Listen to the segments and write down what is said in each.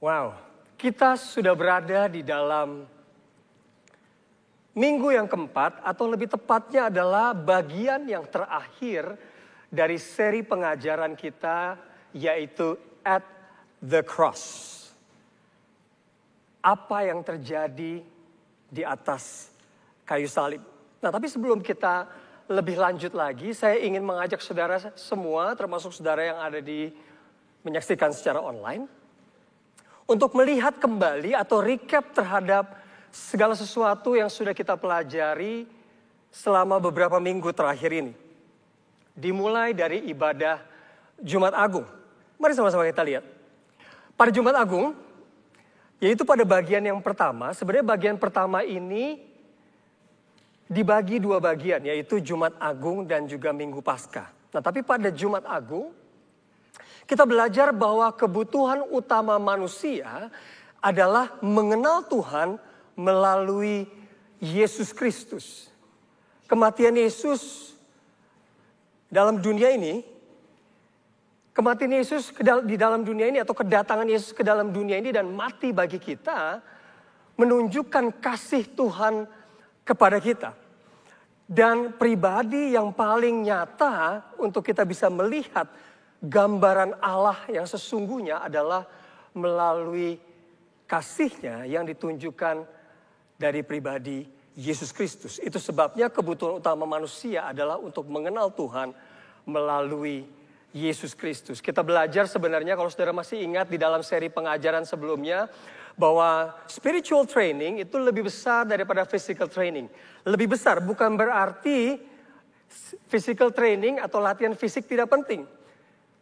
Wow, kita sudah berada di dalam minggu yang keempat, atau lebih tepatnya adalah bagian yang terakhir dari seri pengajaran kita, yaitu At the Cross. Apa yang terjadi di atas kayu salib. Nah, tapi sebelum kita lebih lanjut lagi, saya ingin mengajak saudara semua, termasuk saudara yang ada menyaksikan secara online, untuk melihat kembali atau recap terhadap segala sesuatu yang sudah kita pelajari selama beberapa minggu terakhir ini. Dimulai dari ibadah Jumat Agung. Mari sama-sama kita lihat. Pada Jumat Agung, yaitu pada bagian yang pertama, sebenarnya bagian pertama ini dibagi dua bagian, yaitu Jumat Agung dan juga Minggu Paskah. Nah, tapi pada Jumat Agung, kita belajar bahwa kebutuhan utama manusia adalah mengenal Tuhan melalui Yesus Kristus. Kematian Yesus dalam dunia ini, kematian Yesus di dalam dunia ini atau kedatangan Yesus ke dalam dunia ini dan mati bagi kita menunjukkan kasih Tuhan kepada kita. Dan pribadi yang paling nyata untuk kita bisa melihat gambaran Allah yang sesungguhnya adalah melalui kasih-Nya yang ditunjukkan dari pribadi Yesus Kristus. Itu sebabnya kebutuhan utama manusia adalah untuk mengenal Tuhan melalui Yesus Kristus. Kita belajar sebenarnya, kalau saudara masih ingat di dalam seri pengajaran sebelumnya, bahwa spiritual training itu lebih besar daripada physical training. Lebih besar bukan berarti physical training atau latihan fisik tidak penting.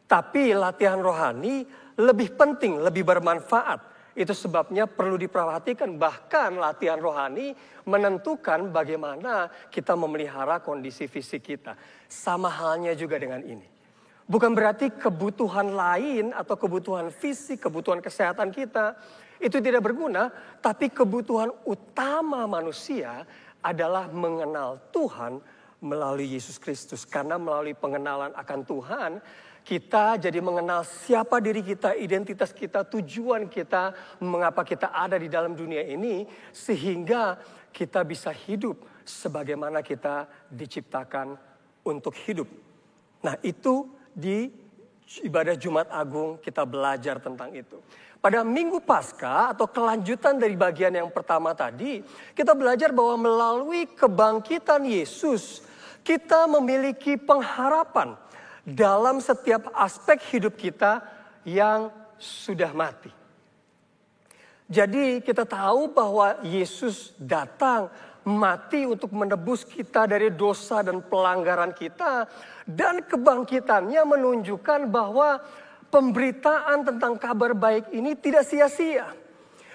Tapi latihan rohani lebih penting, lebih bermanfaat. Itu sebabnya perlu diperhatikan, bahkan latihan rohani menentukan bagaimana kita memelihara kondisi fisik kita. Sama halnya juga dengan ini. Bukan berarti kebutuhan lain atau kebutuhan fisik, kebutuhan kesehatan kita itu tidak berguna. Tapi kebutuhan utama manusia adalah mengenal Tuhan melalui Yesus Kristus. Karena melalui pengenalan akan Tuhan, kita jadi mengenal siapa diri kita, identitas kita, tujuan kita, mengapa kita ada di dalam dunia ini, sehingga kita bisa hidup sebagaimana kita diciptakan untuk hidup. Nah, itu di ibadah Jumat Agung kita belajar tentang itu. Pada Minggu Paskah atau kelanjutan dari bagian yang pertama tadi, kita belajar bahwa melalui kebangkitan Yesus, kita memiliki pengharapan dalam setiap aspek hidup kita yang sudah mati. Jadi kita tahu bahwa Yesus datang mati untuk menebus kita dari dosa dan pelanggaran kita. Dan kebangkitannya menunjukkan bahwa pemberitaan tentang kabar baik ini tidak sia-sia.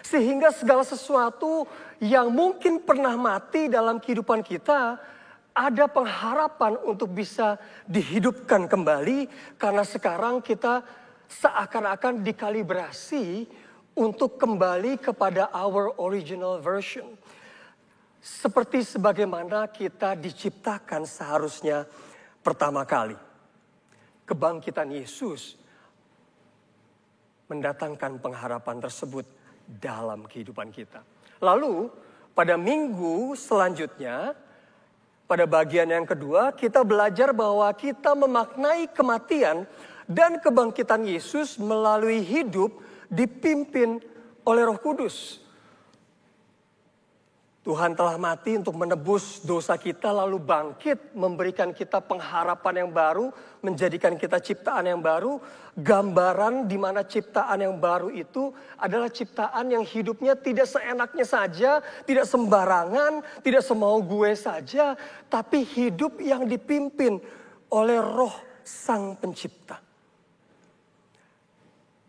Sehingga segala sesuatu yang mungkin pernah mati dalam kehidupan kita, ada pengharapan untuk bisa dihidupkan kembali. Karena sekarang kita seakan-akan dikalibrasi untuk kembali kepada our original version. Seperti sebagaimana kita diciptakan seharusnya pertama kali. Kebangkitan Yesus mendatangkan pengharapan tersebut dalam kehidupan kita. Lalu pada minggu selanjutnya, pada bagian yang kedua, kita belajar bahwa kita memaknai kematian dan kebangkitan Yesus melalui hidup dipimpin oleh Roh Kudus. Tuhan telah mati untuk menebus dosa kita, lalu bangkit memberikan kita pengharapan yang baru, menjadikan kita ciptaan yang baru. Gambaran di mana ciptaan yang baru itu adalah ciptaan yang hidupnya tidak seenaknya saja, tidak sembarangan, tidak semau gue saja, tapi hidup yang dipimpin oleh Roh Sang Pencipta.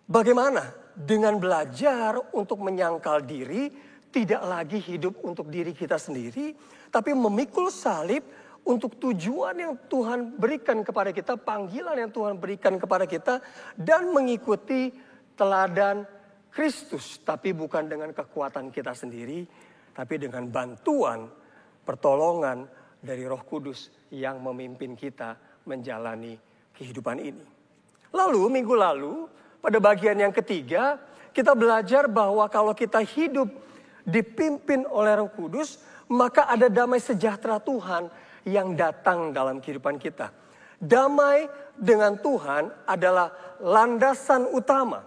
Bagaimana dengan belajar untuk menyangkal diri? Tidak lagi hidup untuk diri kita sendiri, tapi memikul salib untuk tujuan yang Tuhan berikan kepada kita, panggilan yang Tuhan berikan kepada kita, dan mengikuti teladan Kristus. Tapi bukan dengan kekuatan kita sendiri, tapi dengan bantuan, pertolongan dari Roh Kudus yang memimpin kita menjalani kehidupan ini. Lalu, minggu lalu, pada bagian yang ketiga, kita belajar bahwa kalau kita hidup dipimpin oleh Roh Kudus, maka ada damai sejahtera Tuhan yang datang dalam kehidupan kita. Damai dengan Tuhan adalah landasan utama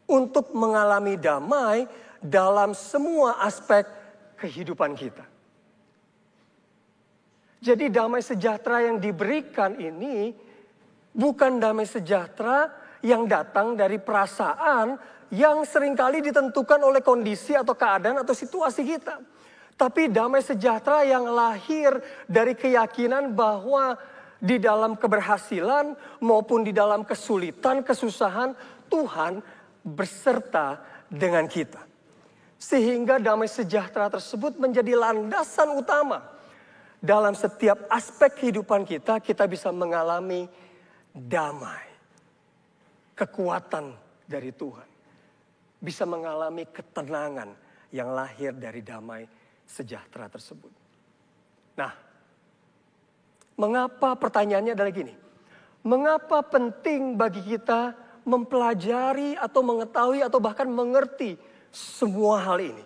untuk mengalami damai dalam semua aspek kehidupan kita. Jadi damai sejahtera yang diberikan ini bukan damai sejahtera yang datang dari perasaan yang seringkali ditentukan oleh kondisi atau keadaan atau situasi kita. Tapi damai sejahtera yang lahir dari keyakinan bahwa di dalam keberhasilan maupun di dalam kesulitan, kesusahan, Tuhan beserta dengan kita. Sehingga damai sejahtera tersebut menjadi landasan utama. Dalam setiap aspek kehidupan kita, kita bisa mengalami damai. Kekuatan dari Tuhan. Bisa mengalami ketenangan yang lahir dari damai sejahtera tersebut. Nah, mengapa pertanyaannya adalah gini. Mengapa penting bagi kita mempelajari atau mengetahui atau bahkan mengerti semua hal ini.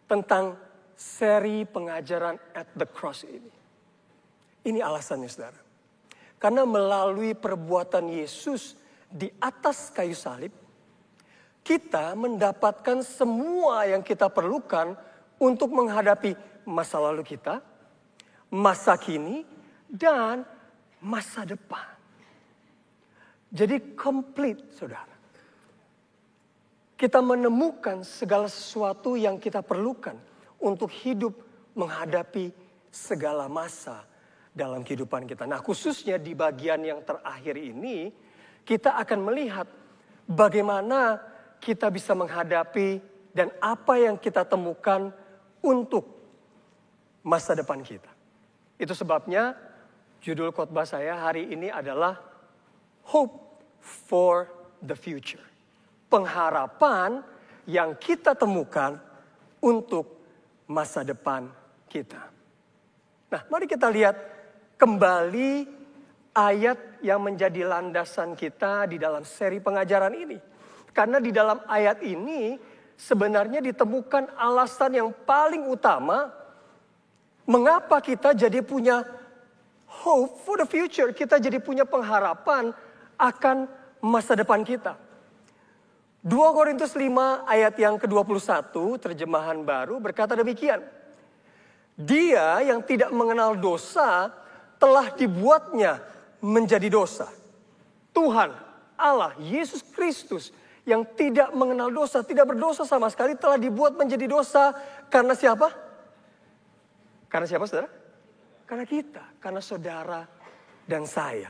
Tentang seri pengajaran at the cross ini. Ini alasannya saudara. Karena melalui perbuatan Yesus di atas kayu salib, kita mendapatkan semua yang kita perlukan untuk menghadapi masa lalu kita, masa kini, dan masa depan. Jadi komplit saudara. Kita menemukan segala sesuatu yang kita perlukan untuk hidup menghadapi segala masa dalam kehidupan kita. Nah, khususnya di bagian yang terakhir ini, kita akan melihat bagaimana kita bisa menghadapi dan apa yang kita temukan untuk masa depan kita. Itu sebabnya judul khotbah saya hari ini adalah Hope for the Future. Pengharapan yang kita temukan untuk masa depan kita. Nah, mari kita lihat kembali ayat yang menjadi landasan kita di dalam seri pengajaran ini. Karena di dalam ayat ini sebenarnya ditemukan alasan yang paling utama mengapa kita jadi punya hope for the future. Kita jadi punya pengharapan akan masa depan kita. 2 Korintus 5 ayat yang ke-21 terjemahan baru berkata demikian. Dia yang tidak mengenal dosa telah dibuatnya menjadi dosa. Tuhan, Allah, Yesus Kristus yang tidak mengenal dosa, tidak berdosa sama sekali telah dibuat menjadi dosa karena siapa? Karena siapa saudara? Karena kita, karena saudara dan saya.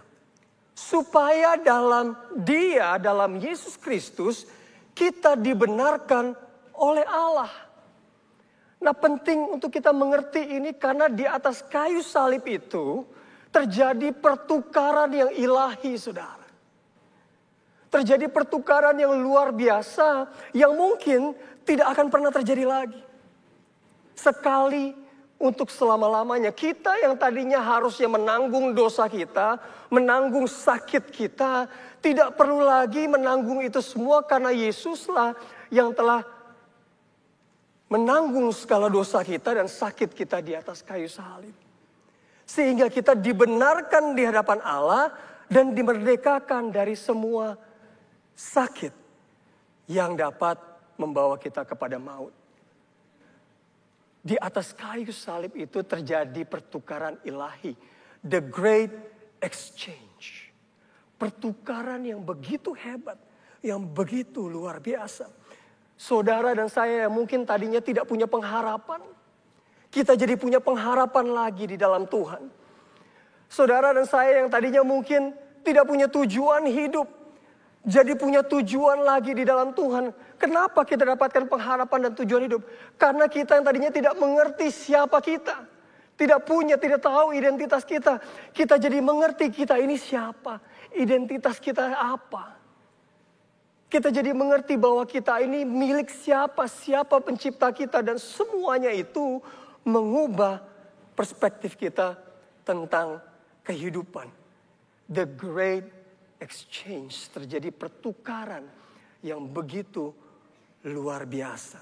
Supaya dalam Dia, dalam Yesus Kristus, kita dibenarkan oleh Allah. Nah, penting untuk kita mengerti ini karena di atas kayu salib itu terjadi pertukaran yang ilahi, saudara. Terjadi pertukaran yang luar biasa yang mungkin tidak akan pernah terjadi lagi. Sekali untuk selama-lamanya. Kita yang tadinya harusnya menanggung dosa kita, menanggung sakit kita, tidak perlu lagi menanggung itu semua karena Yesuslah yang telah menanggung segala dosa kita dan sakit kita di atas kayu salib. Sehingga kita dibenarkan di hadapan Allah dan dimerdekakan dari semua sakit yang dapat membawa kita kepada maut. Di atas kayu salib itu terjadi pertukaran ilahi. The Great Exchange. Pertukaran yang begitu hebat. Yang begitu luar biasa. Saudara dan saya yang mungkin tadinya tidak punya pengharapan. Kita jadi punya pengharapan lagi di dalam Tuhan. Saudara dan saya yang tadinya mungkin tidak punya tujuan hidup. Jadi punya tujuan lagi di dalam Tuhan. Kenapa kita dapatkan pengharapan dan tujuan hidup? Karena kita yang tadinya tidak mengerti siapa kita. Tidak punya, tidak tahu identitas kita. Kita jadi mengerti kita ini siapa. Identitas kita apa. Kita jadi mengerti bahwa kita ini milik siapa. Siapa pencipta kita. Dan semuanya itu mengubah perspektif kita tentang kehidupan. The Great Exchange. Terjadi pertukaran yang begitu luar biasa.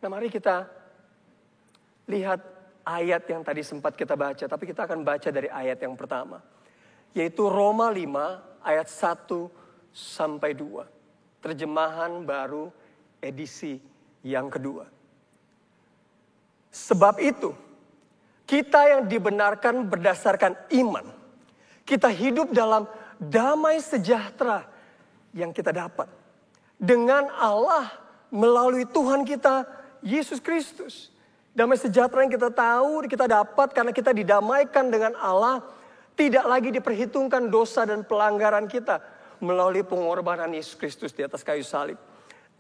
Nah, mari kita lihat ayat yang tadi sempat kita baca, tapi kita akan baca dari ayat yang pertama, yaitu Roma 5 ayat 1 sampai 2. Terjemahan baru edisi yang kedua. Sebab itu, kita yang dibenarkan berdasarkan iman, kita hidup dalam damai sejahtera yang kita dapat dengan Allah melalui Tuhan kita Yesus Kristus. Damai sejahtera yang kita tahu, kita dapat karena kita didamaikan dengan Allah. Tidak lagi diperhitungkan dosa dan pelanggaran kita melalui pengorbanan Yesus Kristus di atas kayu salib.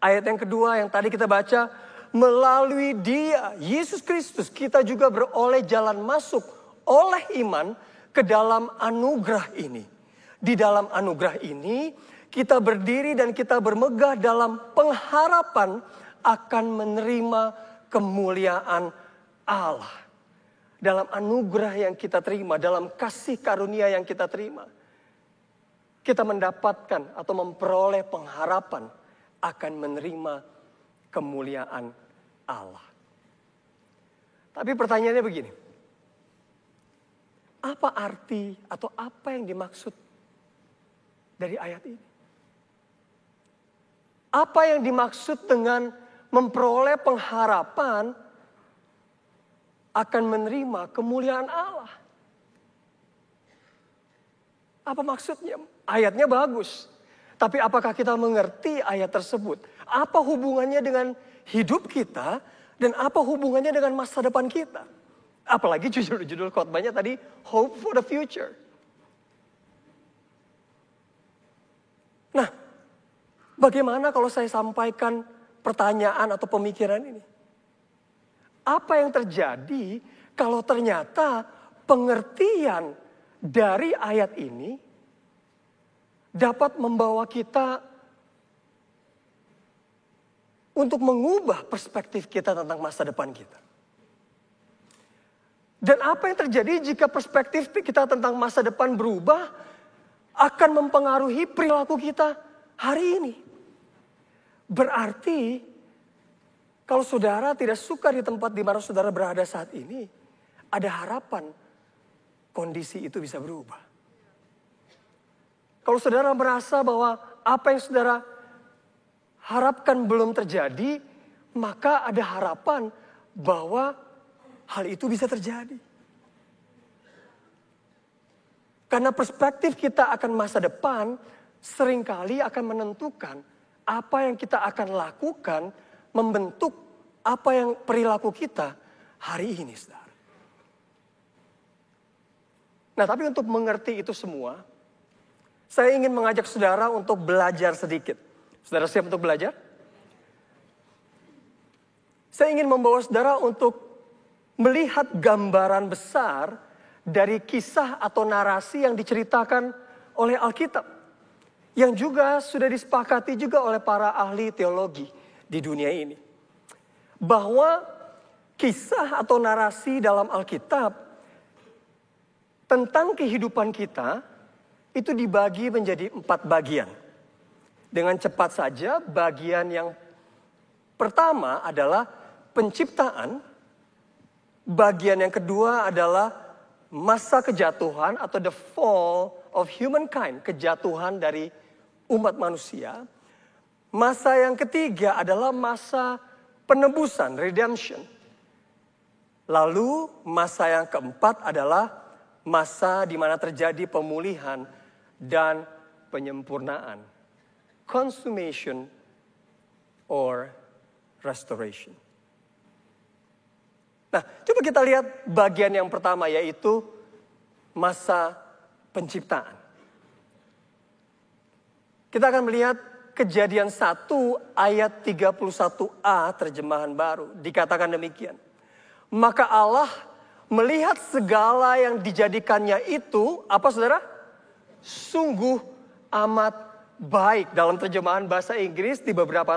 Ayat yang kedua yang tadi kita baca, melalui Dia, Yesus Kristus, kita juga beroleh jalan masuk oleh iman ke dalam anugerah ini. Di dalam anugerah ini, kita berdiri dan kita bermegah dalam pengharapan akan menerima kemuliaan Allah. Dalam anugerah yang kita terima, dalam kasih karunia yang kita terima, kita mendapatkan atau memperoleh pengharapan akan menerima kemuliaan Allah. Tapi pertanyaannya begini, apa arti atau apa yang dimaksud dari ayat ini? Apa yang dimaksud dengan memperoleh pengharapan akan menerima kemuliaan Allah? Apa maksudnya? Ayatnya bagus. Tapi apakah kita mengerti ayat tersebut? Apa hubungannya dengan hidup kita dan apa hubungannya dengan masa depan kita? Apalagi judul khotbahnya tadi, Hope for the Future. Nah, bagaimana kalau saya sampaikan pertanyaan atau pemikiran ini? Apa yang terjadi kalau ternyata pengertian dari ayat ini dapat membawa kita untuk mengubah perspektif kita tentang masa depan kita? Dan apa yang terjadi jika perspektif kita tentang masa depan berubah akan mempengaruhi perilaku kita hari ini? Berarti kalau saudara tidak suka di tempat di mana saudara berada saat ini, ada harapan kondisi itu bisa berubah. Kalau saudara merasa bahwa apa yang saudara harapkan belum terjadi, maka ada harapan bahwa hal itu bisa terjadi. Karena perspektif kita akan masa depan seringkali akan menentukan apa yang kita akan lakukan, membentuk apa yang perilaku kita hari ini, saudara. Nah, tapi untuk mengerti itu semua, saya ingin mengajak saudara untuk belajar sedikit. Saudara siap untuk belajar? Saya ingin membawa saudara untuk melihat gambaran besar dari kisah atau narasi yang diceritakan oleh Alkitab. Yang juga sudah disepakati juga oleh para ahli teologi di dunia ini. Bahwa kisah atau narasi dalam Alkitab tentang kehidupan kita itu dibagi menjadi 4 bagian. Dengan cepat saja, bagian yang pertama adalah penciptaan. Bagian yang kedua adalah masa kejatuhan atau the fall of humankind, kejatuhan dari umat manusia. Masa yang ketiga adalah masa penebusan, redemption. Lalu masa yang keempat adalah masa di mana terjadi pemulihan dan penyempurnaan, consummation or restoration. Nah, coba kita lihat bagian yang pertama, yaitu masa penciptaan. Kita akan melihat Kejadian 1 ayat 31a terjemahan baru. Dikatakan demikian. Maka Allah melihat segala yang dijadikannya itu, apa saudara? Sungguh amat baik. Dalam terjemahan bahasa Inggris di beberapa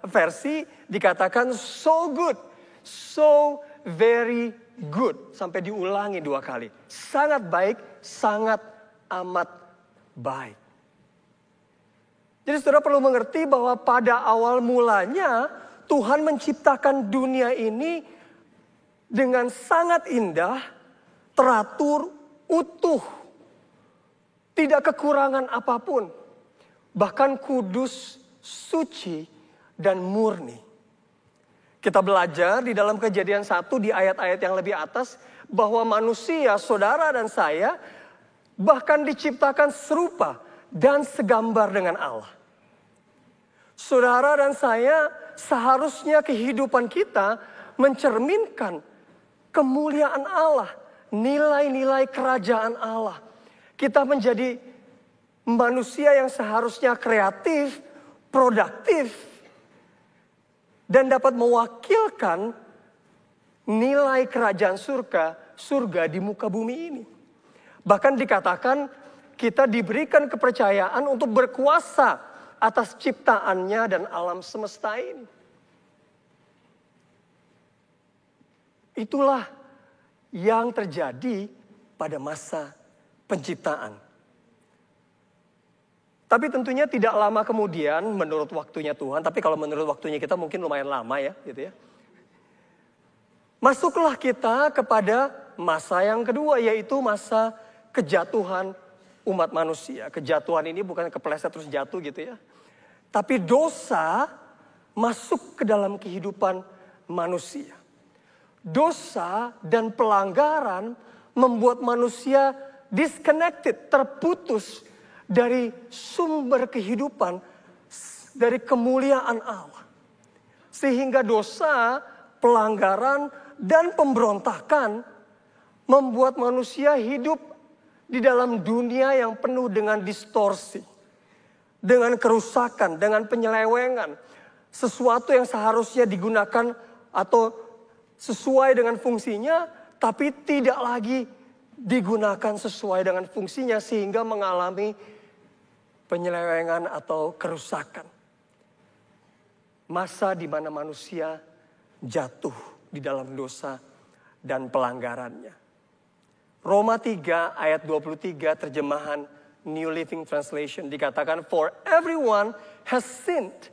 versi dikatakan so good, so very good. Sampai diulangi 2 kali. Sangat baik, sangat amat baik. Jadi saudara perlu mengerti bahwa pada awal mulanya Tuhan menciptakan dunia ini dengan sangat indah, teratur, utuh. Tidak kekurangan apapun. Bahkan kudus, suci, dan murni. Kita belajar di dalam Kejadian 1 di ayat-ayat yang lebih atas bahwa manusia, saudara dan saya bahkan diciptakan serupa dan segambar dengan Allah. Saudara dan saya seharusnya kehidupan kita mencerminkan kemuliaan Allah, nilai-nilai kerajaan Allah. Kita menjadi manusia yang seharusnya kreatif, produktif, dan dapat mewakilkan nilai kerajaan surga di muka bumi ini. Bahkan dikatakan kita diberikan kepercayaan untuk berkuasa atas ciptaannya dan alam semesta ini. Itulah yang terjadi pada masa penciptaan. Tapi tentunya tidak lama kemudian menurut waktunya Tuhan. Tapi kalau menurut waktunya kita mungkin lumayan lama ya, gitu ya. Masuklah kita kepada masa yang kedua, yaitu masa kejatuhan umat manusia. Kejatuhan ini bukan kepleset terus jatuh gitu ya. Tapi dosa masuk ke dalam kehidupan manusia. Dosa dan pelanggaran membuat manusia disconnected, terputus dari sumber kehidupan, dari kemuliaan Allah. Sehingga dosa, pelanggaran, dan pemberontakan membuat manusia hidup di dalam dunia yang penuh dengan distorsi. Dengan kerusakan, dengan penyelewengan. Sesuatu yang seharusnya digunakan atau sesuai dengan fungsinya, tapi tidak lagi digunakan sesuai dengan fungsinya sehingga mengalami penyelewengan atau kerusakan. Masa di mana manusia jatuh di dalam dosa dan pelanggarannya. Roma 3 ayat 23 terjemahan New Living Translation dikatakan, for everyone has sinned.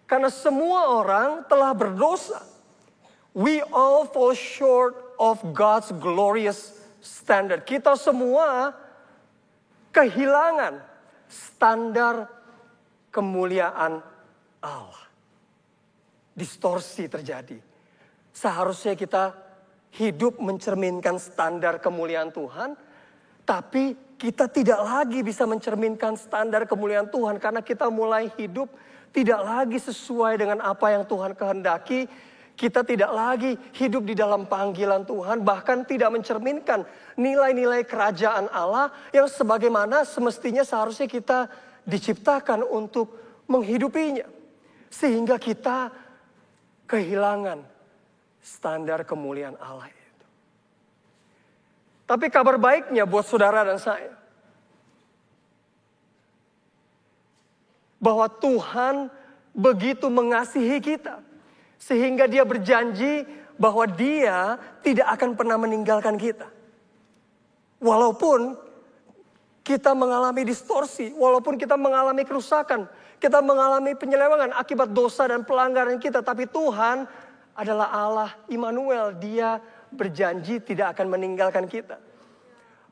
Karena semua orang telah berdosa. We all fall short of God's glorious standard. Kita semua kehilangan standar kemuliaan Allah. Distorsi terjadi. Seharusnya kita hidup mencerminkan standar kemuliaan Tuhan, tapi kita tidak lagi bisa mencerminkan standar kemuliaan Tuhan karena kita mulai hidup tidak lagi sesuai dengan apa yang Tuhan kehendaki. Kita tidak lagi hidup di dalam panggilan Tuhan, bahkan tidak mencerminkan nilai-nilai kerajaan Allah yang sebagaimana semestinya seharusnya kita diciptakan untuk menghidupinya. Sehingga kita kehilangan standar kemuliaan Allah itu. Tapi kabar baiknya buat saudara dan saya, bahwa Tuhan begitu mengasihi kita, sehingga Dia berjanji bahwa Dia tidak akan pernah meninggalkan kita. Walaupun kita mengalami distorsi, walaupun kita mengalami kerusakan, kita mengalami penyelewengan akibat dosa dan pelanggaran kita, tapi Tuhan adalah Allah Immanuel. Dia berjanji tidak akan meninggalkan kita.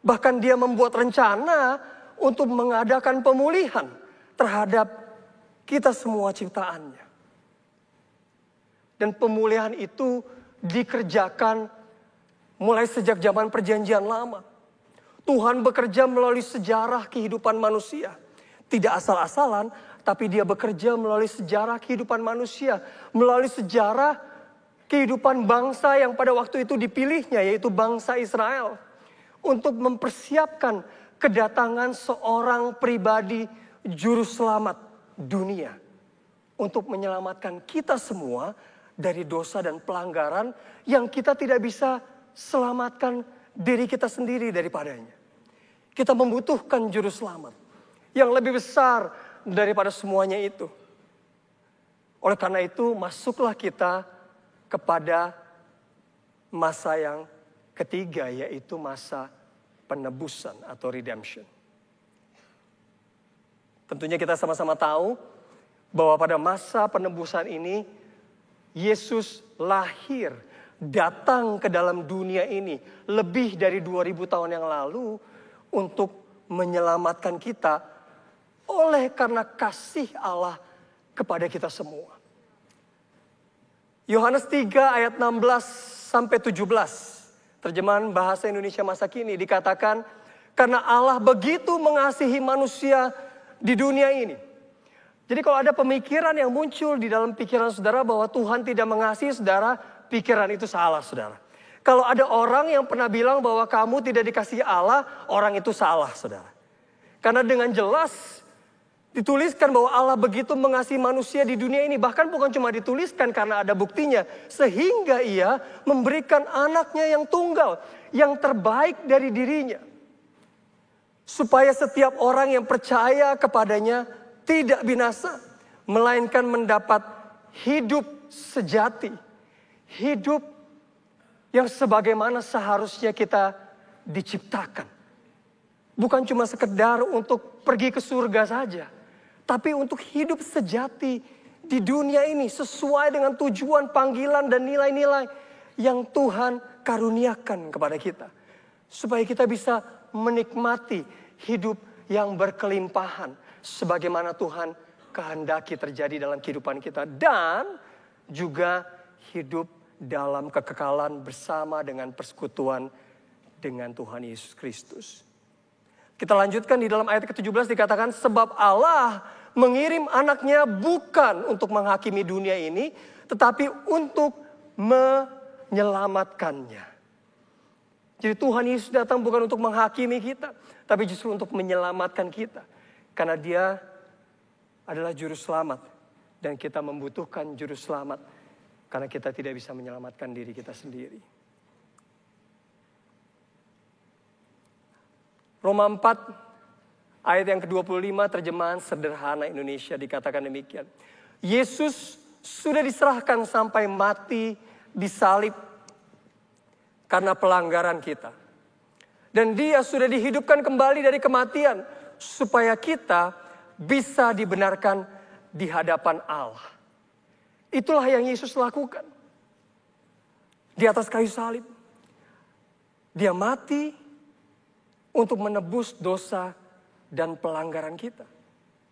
Bahkan Dia membuat rencana untuk mengadakan pemulihan terhadap kita semua ciptaannya. Dan pemulihan itu dikerjakan mulai sejak zaman perjanjian lama. Tuhan bekerja melalui sejarah kehidupan manusia. Tidak asal-asalan, tapi Dia bekerja melalui sejarah kehidupan manusia. Melalui sejarah kehidupan bangsa yang pada waktu itu dipilihnya, yaitu bangsa Israel. Untuk mempersiapkan kedatangan seorang pribadi juru selamat dunia. Untuk menyelamatkan kita semua dari dosa dan pelanggaran yang kita tidak bisa selamatkan diri kita sendiri daripadanya. Kita membutuhkan juru selamat yang lebih besar daripada semuanya itu. Oleh karena itu, masuklah kita kepada masa yang ketiga, yaitu masa penebusan atau redemption. Tentunya kita sama-sama tahu bahwa pada masa penebusan ini Yesus lahir, datang ke dalam dunia ini lebih dari 2000 tahun yang lalu untuk menyelamatkan kita oleh karena kasih Allah kepada kita semua. Yohanes 3 ayat 16 sampai 17, terjemahan bahasa Indonesia masa kini dikatakan, karena Allah begitu mengasihi manusia di dunia ini. Jadi kalau ada pemikiran yang muncul di dalam pikiran saudara bahwa Tuhan tidak mengasihi saudara, pikiran itu salah saudara. Kalau ada orang yang pernah bilang bahwa kamu tidak dikasihi Allah, orang itu salah saudara. Karena dengan jelas dituliskan bahwa Allah begitu mengasihi manusia di dunia ini. Bahkan bukan cuma dituliskan karena ada buktinya. Sehingga ia memberikan anaknya yang tunggal, yang terbaik dari dirinya. Supaya setiap orang yang percaya kepadanya tidak binasa, melainkan mendapat hidup sejati. Hidup yang sebagaimana seharusnya kita diciptakan. Bukan cuma sekedar untuk pergi ke surga saja, tapi untuk hidup sejati di dunia ini sesuai dengan tujuan, panggilan, dan nilai-nilai yang Tuhan karuniakan kepada kita. Supaya kita bisa menikmati hidup yang berkelimpahan sebagaimana Tuhan kehendaki terjadi dalam kehidupan kita, dan juga hidup dalam kekekalan bersama dengan persekutuan dengan Tuhan Yesus Kristus. Kita lanjutkan di dalam ayat ke-17 dikatakan, sebab Allah mengirim anaknya bukan untuk menghakimi dunia ini, tetapi untuk menyelamatkannya. Jadi Tuhan Yesus datang bukan untuk menghakimi kita, tapi justru untuk menyelamatkan kita. Karena dia adalah juru selamat. Dan kita membutuhkan juru selamat. Karena kita tidak bisa menyelamatkan diri kita sendiri. Roma 4 ayat yang ke-25 terjemahan sederhana Indonesia dikatakan demikian. Yesus sudah diserahkan sampai mati di salib karena pelanggaran kita. Dan dia sudah dihidupkan kembali dari kematian supaya kita bisa dibenarkan di hadapan Allah. Itulah yang Yesus lakukan. Di atas kayu salib. Dia mati untuk menebus dosa dan pelanggaran kita.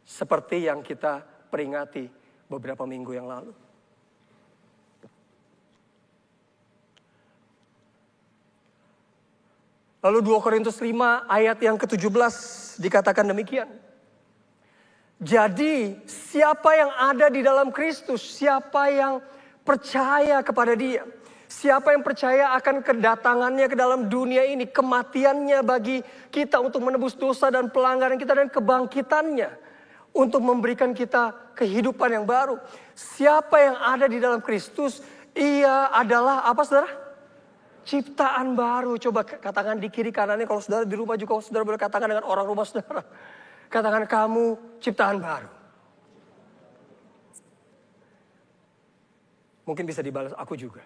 Seperti yang kita peringati beberapa minggu yang lalu. Lalu 2 Korintus 5 ayat yang ke-17 dikatakan demikian. Jadi siapa yang ada di dalam Kristus, siapa yang percaya kepada dia, siapa yang percaya akan kedatangannya ke dalam dunia ini, kematiannya bagi kita untuk menebus dosa dan pelanggaran kita, dan kebangkitannya untuk memberikan kita kehidupan yang baru. Siapa yang ada di dalam Kristus, ia adalah apa saudara? Ciptaan baru. Coba katakan di kiri kanannya, kalau saudara di rumah juga saudara boleh katakan dengan orang rumah saudara. Katakan, kamu ciptaan baru. Mungkin bisa dibalas, aku juga.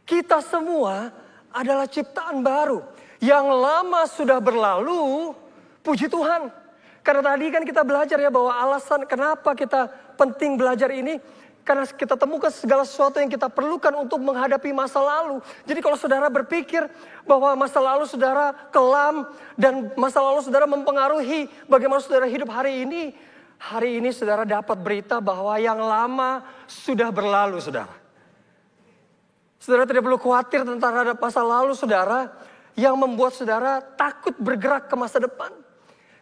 Kita semua adalah ciptaan baru. Yang lama sudah berlalu, puji Tuhan. Karena tadi kan kita belajar ya bahwa alasan kenapa kita penting belajar ini. Karena kita temukan segala sesuatu yang kita perlukan untuk menghadapi masa lalu. Jadi kalau saudara berpikir bahwa masa lalu saudara kelam dan masa lalu saudara mempengaruhi bagaimana saudara hidup hari ini saudara dapat berita bahwa yang lama sudah berlalu saudara. Saudara tidak perlu khawatir tentang masa lalu saudara yang membuat saudara takut bergerak ke masa depan.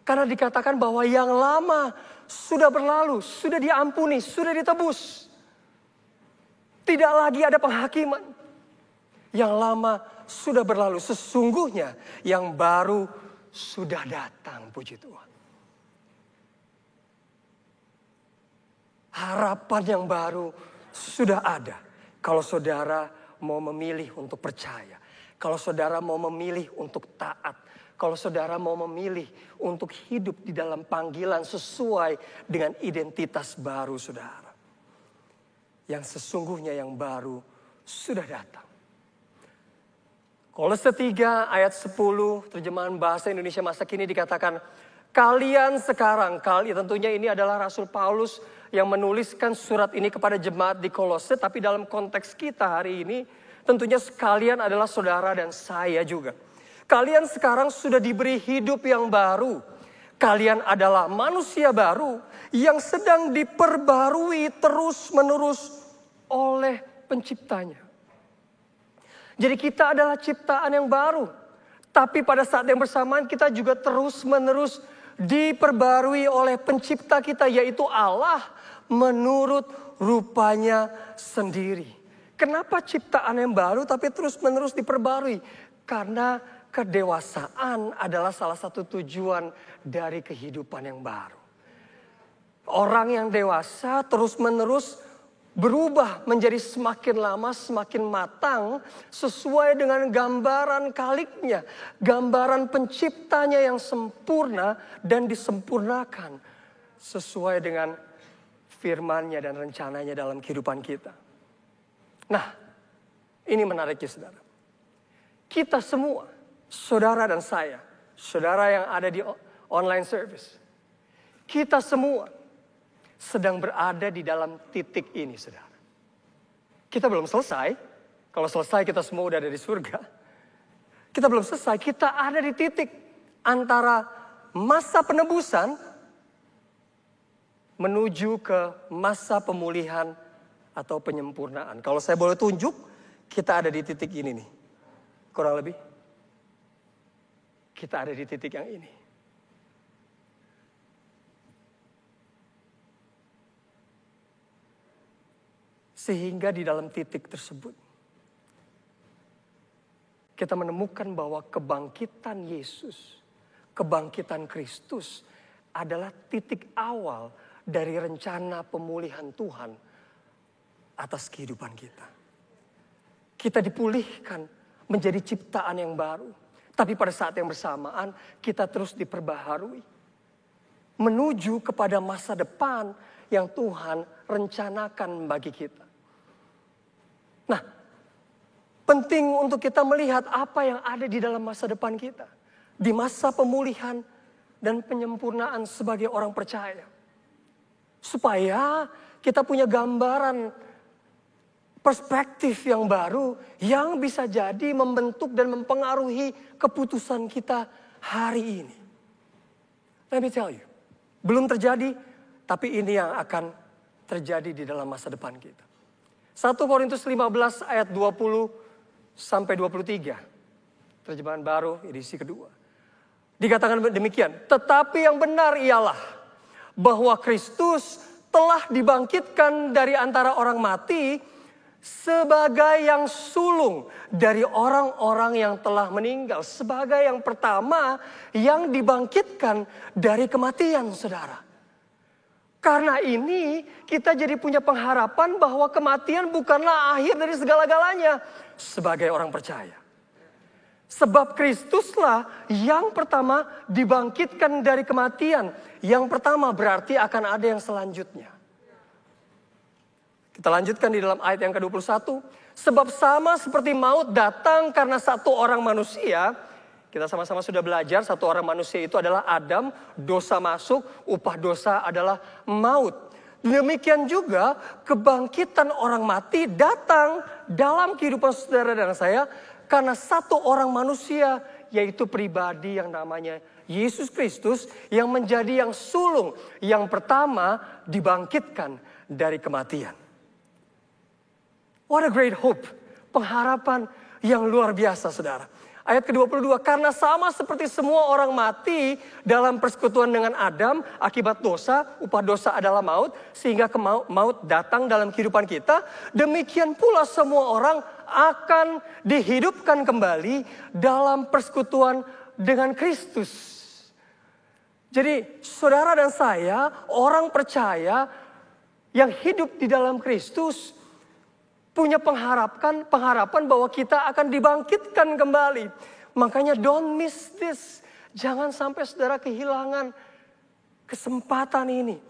Karena dikatakan bahwa yang lama sudah berlalu, sudah diampuni, sudah ditebus. Tidak lagi ada penghakiman. Yang lama sudah berlalu. Sesungguhnya yang baru sudah datang. Puji Tuhan. Harapan yang baru sudah ada. Kalau saudara mau memilih untuk percaya. Kalau saudara mau memilih untuk taat. Kalau saudara mau memilih untuk hidup di dalam panggilan sesuai dengan identitas baru saudara. Yang sesungguhnya yang baru sudah datang. Kolose 3 ayat 10 terjemahan bahasa Indonesia masa kini dikatakan, kalian sekarang, tentunya ini adalah Rasul Paulus yang menuliskan surat ini kepada jemaat di Kolose. Tapi dalam konteks kita hari ini, tentunya sekalian adalah saudara dan saya juga. Kalian sekarang sudah diberi hidup yang baru. Kalian adalah manusia baru yang sedang diperbarui terus menerus oleh penciptanya. Jadi kita adalah ciptaan yang baru. Tapi pada saat yang bersamaan kita juga terus menerus diperbarui oleh pencipta kita, yaitu Allah menurut rupanya sendiri. Kenapa ciptaan yang baru tapi terus menerus diperbarui? Karena kedewasaan adalah salah satu tujuan dari kehidupan yang baru. Orang yang dewasa terus menerus berubah menjadi semakin lama semakin matang sesuai dengan gambaran Khaliknya, gambaran penciptanya yang sempurna dan disempurnakan sesuai dengan firman-Nya dan rencananya dalam kehidupan kita. Nah, ini menariknya saudara. Kita semua, saudara dan saya, saudara yang ada di online service, kita semua sedang berada di dalam titik ini, saudara. Kita belum selesai. Kalau selesai kita semua udah ada di surga. Kita belum selesai. Kita ada di titik antara masa penebusan menuju ke masa pemulihan atau penyempurnaan. Kalau saya boleh tunjuk, kita ada di titik ini nih. Kurang lebih. Kita ada di titik yang ini. Sehingga di dalam titik tersebut, kita menemukan bahwa kebangkitan Yesus, kebangkitan Kristus adalah titik awal dari rencana pemulihan Tuhan atas kehidupan kita. Kita dipulihkan menjadi ciptaan yang baru. Tapi pada saat yang bersamaan, kita terus diperbaharui. Menuju kepada masa depan yang Tuhan rencanakan bagi kita. Nah, penting untuk kita melihat apa yang ada di dalam masa depan kita. Di masa pemulihan dan penyempurnaan sebagai orang percaya. Supaya kita punya gambaran perspektif yang baru yang bisa jadi membentuk dan mempengaruhi keputusan kita hari ini. Let me tell you, belum terjadi, tapi ini yang akan terjadi di dalam masa depan kita. 1 Korintus 15 ayat 20 sampai 23. Terjemahan baru edisi kedua. Dikatakan demikian, tetapi yang benar ialah bahwa Kristus telah dibangkitkan dari antara orang mati sebagai yang sulung dari orang-orang yang telah meninggal. Sebagai yang pertama yang dibangkitkan dari kematian, saudara. Karena ini kita jadi punya pengharapan bahwa kematian bukanlah akhir dari segala-galanya sebagai orang percaya. Sebab Kristuslah yang pertama dibangkitkan dari kematian. Yang pertama berarti akan ada yang selanjutnya. Kita lanjutkan di dalam ayat yang ke-21. Sebab sama seperti maut datang karena satu orang manusia. Kita sama-sama sudah belajar satu orang manusia itu adalah Adam. Dosa masuk, upah dosa adalah maut. Demikian juga kebangkitan orang mati datang dalam kehidupan saudara dan saya. Karena satu orang manusia, yaitu pribadi yang namanya Yesus Kristus, yang menjadi yang sulung, yang pertama dibangkitkan dari kematian. What a great hope, pengharapan yang luar biasa, saudara. Ayat ke-22, karena sama seperti semua orang mati dalam persekutuan dengan Adam akibat dosa, upah dosa adalah maut, sehingga maut datang dalam kehidupan kita, demikian pula semua orang akan dihidupkan kembali dalam persekutuan dengan Kristus. Jadi saudara dan saya, orang percaya yang hidup di dalam Kristus, punya pengharapan bahwa kita akan dibangkitkan kembali. Makanya don't miss this. Jangan sampai saudara kehilangan kesempatan ini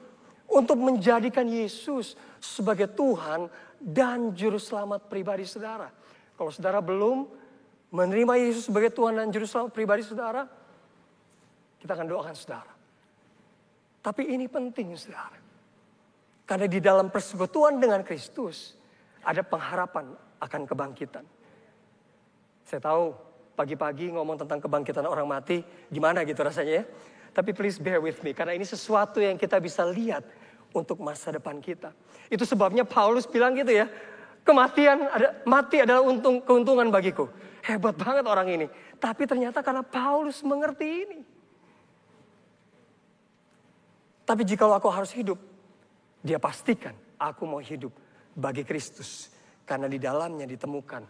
untuk menjadikan Yesus sebagai Tuhan dan Juru Selamat pribadi saudara. Kalau saudara belum menerima Yesus sebagai Tuhan dan Juru Selamat pribadi saudara, kita akan doakan saudara. Tapi ini penting saudara. Karena di dalam persekutuan dengan Kristus ada pengharapan akan kebangkitan. Saya tahu pagi-pagi ngomong tentang kebangkitan orang mati, gimana gitu rasanya ya. Tapi please bear with me, karena ini sesuatu yang kita bisa lihat untuk masa depan kita. Itu sebabnya Paulus bilang gitu ya, mati adalah keuntungan bagiku. Hebat banget orang ini. Tapi ternyata karena Paulus mengerti ini. Tapi jikalau aku harus hidup, dia pastikan aku mau hidup bagi Kristus. Karena di dalamnya ditemukan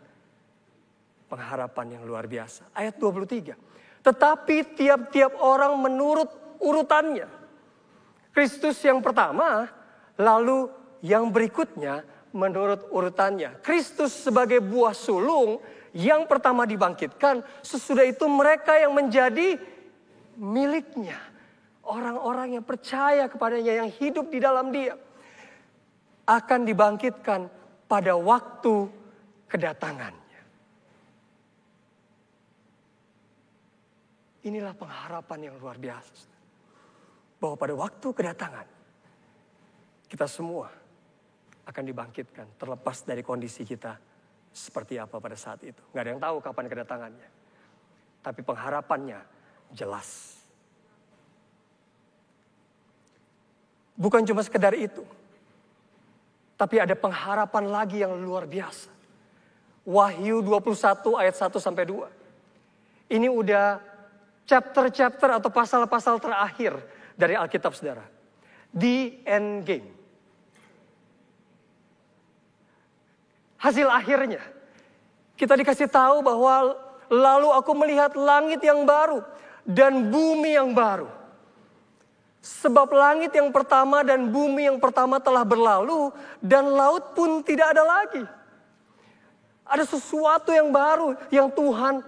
pengharapan yang luar biasa. Ayat 23. Tetapi tiap-tiap orang menurut urutannya. Kristus yang pertama, lalu yang berikutnya menurut urutannya. Kristus sebagai buah sulung yang pertama dibangkitkan. Sesudah itu mereka yang menjadi miliknya. Orang-orang yang percaya kepadanya, yang hidup di dalam dia. Akan dibangkitkan pada waktu kedatangannya. Inilah pengharapan yang luar biasa. Bahwa pada waktu kedatangan, kita semua akan dibangkitkan terlepas dari kondisi kita seperti apa pada saat itu. Gak ada yang tahu kapan kedatangannya. Tapi pengharapannya jelas. Bukan cuma sekedar itu. Tapi ada pengharapan lagi yang luar biasa. Wahyu 21 ayat 1 sampai 2. Ini udah chapter-chapter atau pasal-pasal terakhir dari Alkitab saudara. The end game. Hasil akhirnya. Kita dikasih tahu bahwa lalu aku melihat langit yang baru dan bumi yang baru. Sebab langit yang pertama dan bumi yang pertama telah berlalu dan laut pun tidak ada lagi. Ada sesuatu yang baru yang Tuhan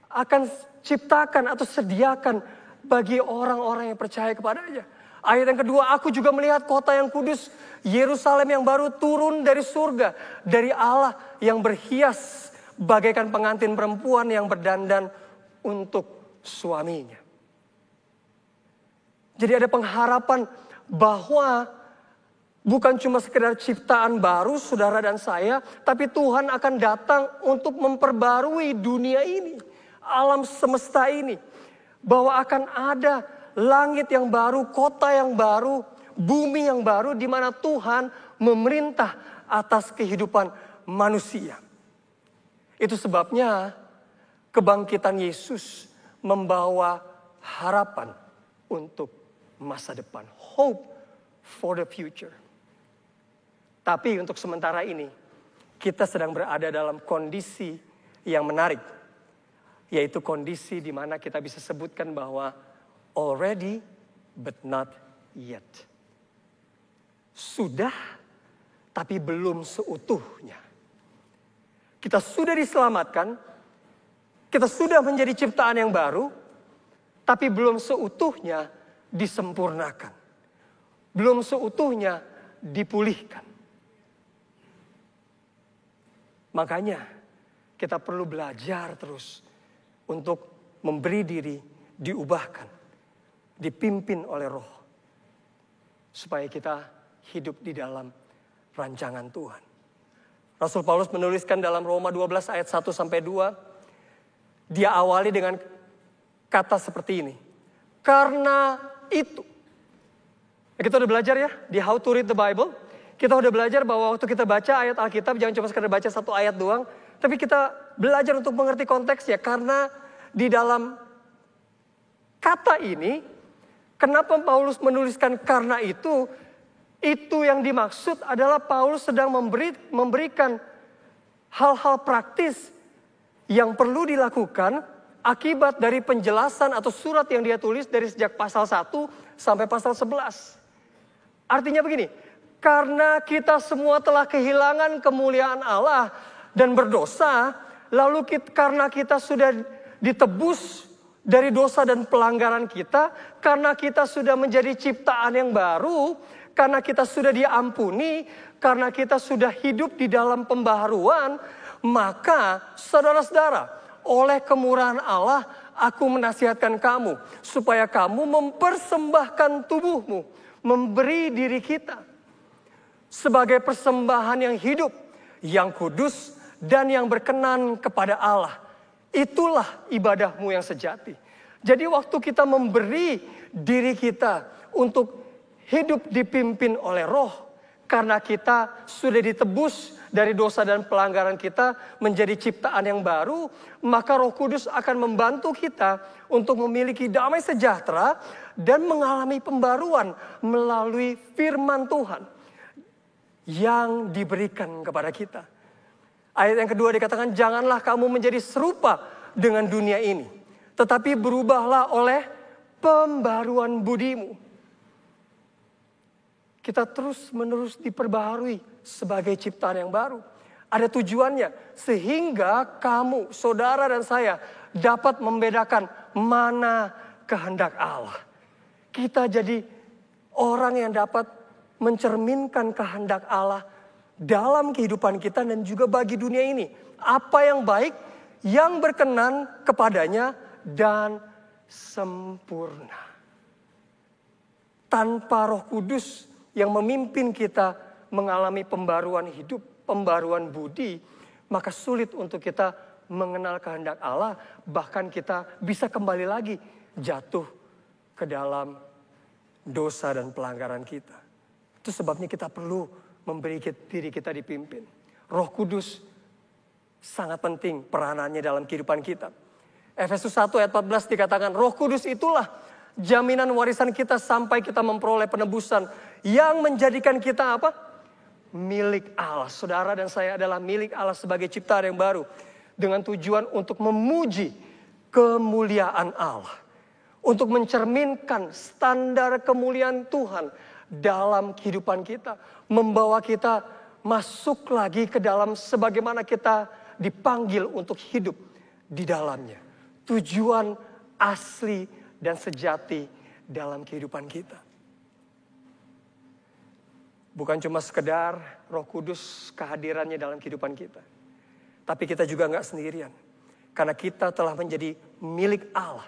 akan ciptakan atau sediakan bagi orang-orang yang percaya kepadanya. Ayat yang kedua, aku juga melihat kota yang kudus, Yerusalem yang baru turun dari surga, dari Allah yang berhias bagaikan pengantin perempuan yang berdandan untuk suaminya. Jadi ada pengharapan bahwa bukan cuma sekedar ciptaan baru saudara dan saya, tapi Tuhan akan datang untuk memperbarui dunia ini, alam semesta ini. Bahwa akan ada langit yang baru, kota yang baru, bumi yang baru, di mana Tuhan memerintah atas kehidupan manusia. Itu sebabnya kebangkitan Yesus membawa harapan untuk masa depan. Hope for the future. Tapi untuk sementara ini, kita sedang berada dalam kondisi yang menarik. Yaitu kondisi di mana kita bisa sebutkan bahwa already but not yet. Sudah tapi belum seutuhnya. Kita sudah diselamatkan, kita sudah menjadi ciptaan yang baru, tapi belum seutuhnya disempurnakan. Belum seutuhnya dipulihkan. Makanya kita perlu belajar terus untuk memberi diri, diubahkan, dipimpin oleh Roh. Supaya kita hidup di dalam rancangan Tuhan. Rasul Paulus menuliskan dalam Roma 12 ayat 1 sampai 2. Dia awali dengan kata seperti ini. Karena itu. Kita udah belajar ya di How to Read the Bible. Kita udah belajar bahwa waktu kita baca ayat Alkitab jangan cuma sekedar baca satu ayat doang. Tapi kita belajar untuk mengerti konteksnya. Karena di dalam kata ini, kenapa Paulus menuliskan karena itu yang dimaksud adalah Paulus sedang memberikan hal-hal praktis yang perlu dilakukan akibat dari penjelasan atau surat yang dia tulis dari sejak pasal 1 sampai pasal 11. Artinya begini, karena kita semua telah kehilangan kemuliaan Allah dan berdosa, lalu karena kita sudah ditebus dari dosa dan pelanggaran kita, karena kita sudah menjadi ciptaan yang baru, karena kita sudah diampuni, karena kita sudah hidup di dalam pembaharuan, maka saudara-saudara, oleh kemurahan Allah, aku menasihatkan kamu supaya kamu mempersembahkan tubuhmu, memberi diri kita sebagai persembahan yang hidup, yang kudus, dan yang berkenan kepada Allah. Itulah ibadahmu yang sejati. Jadi waktu kita memberi diri kita untuk hidup dipimpin oleh Roh, karena kita sudah ditebus dari dosa dan pelanggaran kita menjadi ciptaan yang baru, maka Roh Kudus akan membantu kita untuk memiliki damai sejahtera dan mengalami pembaruan melalui firman Tuhan yang diberikan kepada kita. Ayat yang kedua dikatakan, janganlah kamu menjadi serupa dengan dunia ini, tetapi berubahlah oleh pembaruan budimu. Kita terus menerus diperbaharui sebagai ciptaan yang baru. Ada tujuannya, sehingga kamu, saudara dan saya, dapat membedakan mana kehendak Allah. Kita jadi orang yang dapat mencerminkan kehendak Allah dalam kehidupan kita dan juga bagi dunia ini. Apa yang baik, yang berkenan kepadanya dan sempurna. Tanpa Roh Kudus yang memimpin kita mengalami pembaruan hidup, pembaruan budi, maka sulit untuk kita mengenal kehendak Allah. Bahkan kita bisa kembali lagi jatuh ke dalam dosa dan pelanggaran kita. Itu sebabnya kita perlu memberi diri kita dipimpin. Roh Kudus sangat penting peranannya dalam kehidupan kita. Efesus 1 ayat 14 dikatakan, Roh Kudus itulah jaminan warisan kita sampai kita memperoleh penebusan yang menjadikan kita apa? Milik Allah. Saudara dan saya adalah milik Allah sebagai ciptaan yang baru, dengan tujuan untuk memuji kemuliaan Allah, untuk mencerminkan standar kemuliaan Tuhan dalam kehidupan kita, membawa kita masuk lagi ke dalam sebagaimana kita dipanggil untuk hidup di dalamnya. Tujuan asli dan sejati dalam kehidupan kita. Bukan cuma sekedar Roh Kudus kehadirannya dalam kehidupan kita, tapi kita juga nggak sendirian, karena kita telah menjadi milik Allah,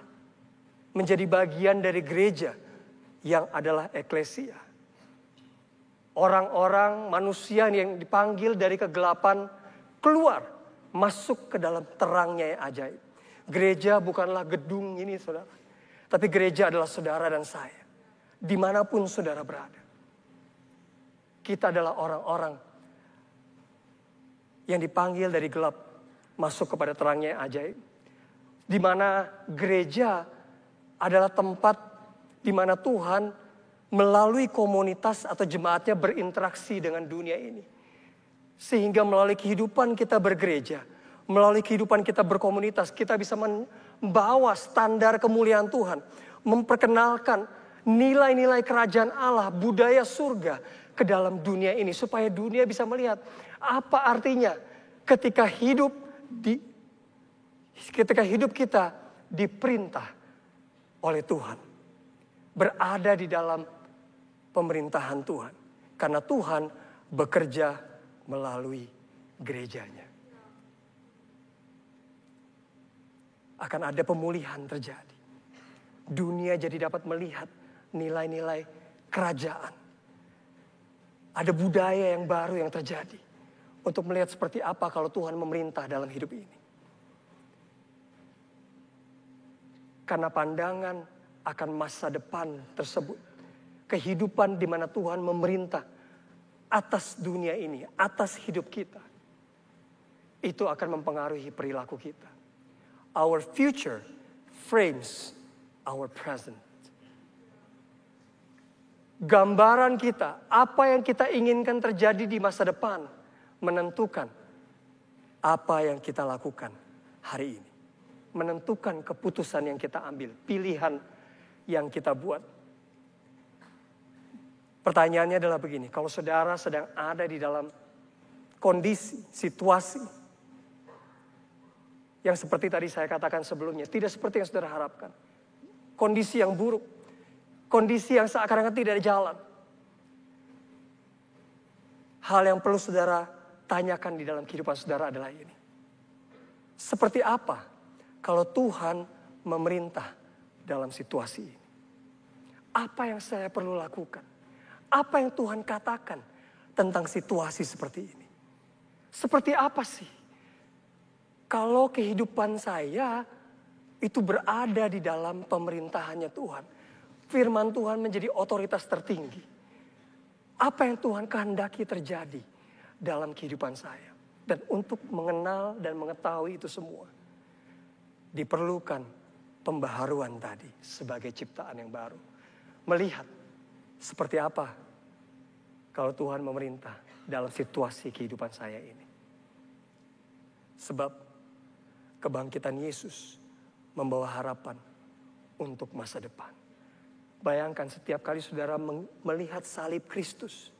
menjadi bagian dari gereja yang adalah eklesia. Orang-orang manusia yang dipanggil dari kegelapan keluar, masuk ke dalam terangnya yang ajaib. Gereja bukanlah gedung ini, saudara. Tapi gereja adalah saudara dan saya. Dimanapun saudara berada. Kita adalah orang-orang yang dipanggil dari gelap, masuk kepada terangnya yang ajaib. Di mana gereja adalah tempat di mana Tuhan melalui komunitas atau jemaatnya berinteraksi dengan dunia ini. Sehingga melalui kehidupan kita bergereja, melalui kehidupan kita berkomunitas, kita bisa membawa standar kemuliaan Tuhan. Memperkenalkan nilai-nilai kerajaan Allah, budaya surga ke dalam dunia ini. Supaya dunia bisa melihat apa artinya ketika hidup kita diperintah oleh Tuhan. Berada di dalam pemerintahan Tuhan. Karena Tuhan bekerja melalui gerejanya. Akan ada pemulihan terjadi. Dunia jadi dapat melihat nilai-nilai kerajaan. Ada budaya yang baru yang terjadi. Untuk melihat seperti apa kalau Tuhan memerintah dalam hidup ini. Karena pandangan akan masa depan tersebut. Kehidupan di mana Tuhan memerintah atas dunia ini, atas hidup kita. Itu akan mempengaruhi perilaku kita. Our future frames our present. Gambaran kita, apa yang kita inginkan terjadi di masa depan, menentukan apa yang kita lakukan hari ini. Menentukan keputusan yang kita ambil, pilihan yang kita buat. Pertanyaannya adalah begini, kalau saudara sedang ada di dalam kondisi, situasi yang seperti tadi saya katakan sebelumnya, tidak seperti yang saudara harapkan. Kondisi yang buruk, kondisi yang seakan-akan tidak ada jalan. Hal yang perlu saudara tanyakan di dalam kehidupan saudara adalah ini. Seperti apa kalau Tuhan memerintah dalam situasi ini? Apa yang saya perlu lakukan? Apa yang Tuhan katakan tentang situasi seperti ini? Seperti apa sih kalau kehidupan saya itu berada di dalam pemerintahannya Tuhan? Firman Tuhan menjadi otoritas tertinggi. Apa yang Tuhan kehendaki terjadi dalam kehidupan saya? Dan untuk mengenal dan mengetahui itu semua, diperlukan pembaharuan tadi sebagai ciptaan yang baru. Melihat seperti apa kalau Tuhan memerintah dalam situasi kehidupan saya ini. Sebab kebangkitan Yesus membawa harapan untuk masa depan. Bayangkan setiap kali saudara melihat salib Kristus,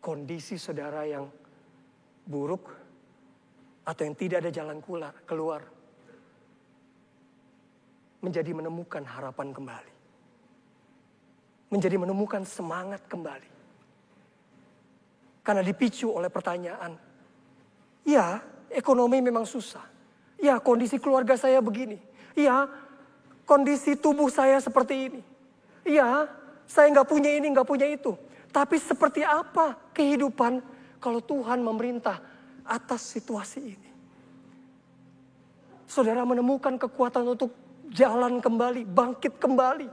kondisi saudara yang buruk atau yang tidak ada jalan keluar, menjadi menemukan harapan kembali. Menjadi menemukan semangat kembali. Karena dipicu oleh pertanyaan, ya ekonomi memang susah. Ya kondisi keluarga saya begini. Ya kondisi tubuh saya seperti ini. Ya saya nggak punya ini, nggak punya itu. Tapi seperti apa kehidupan kalau Tuhan memerintah atas situasi ini? Saudara menemukan kekuatan untuk jalan kembali, bangkit kembali,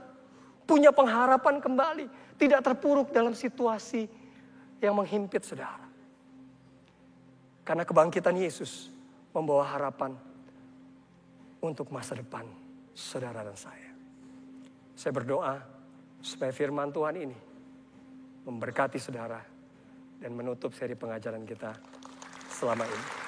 punya pengharapan kembali, tidak terpuruk dalam situasi yang menghimpit saudara. Karena kebangkitan Yesus membawa harapan untuk masa depan saudara dan saya. Saya berdoa supaya firman Tuhan ini memberkati saudara dan menutup seri pengajaran kita selama ini.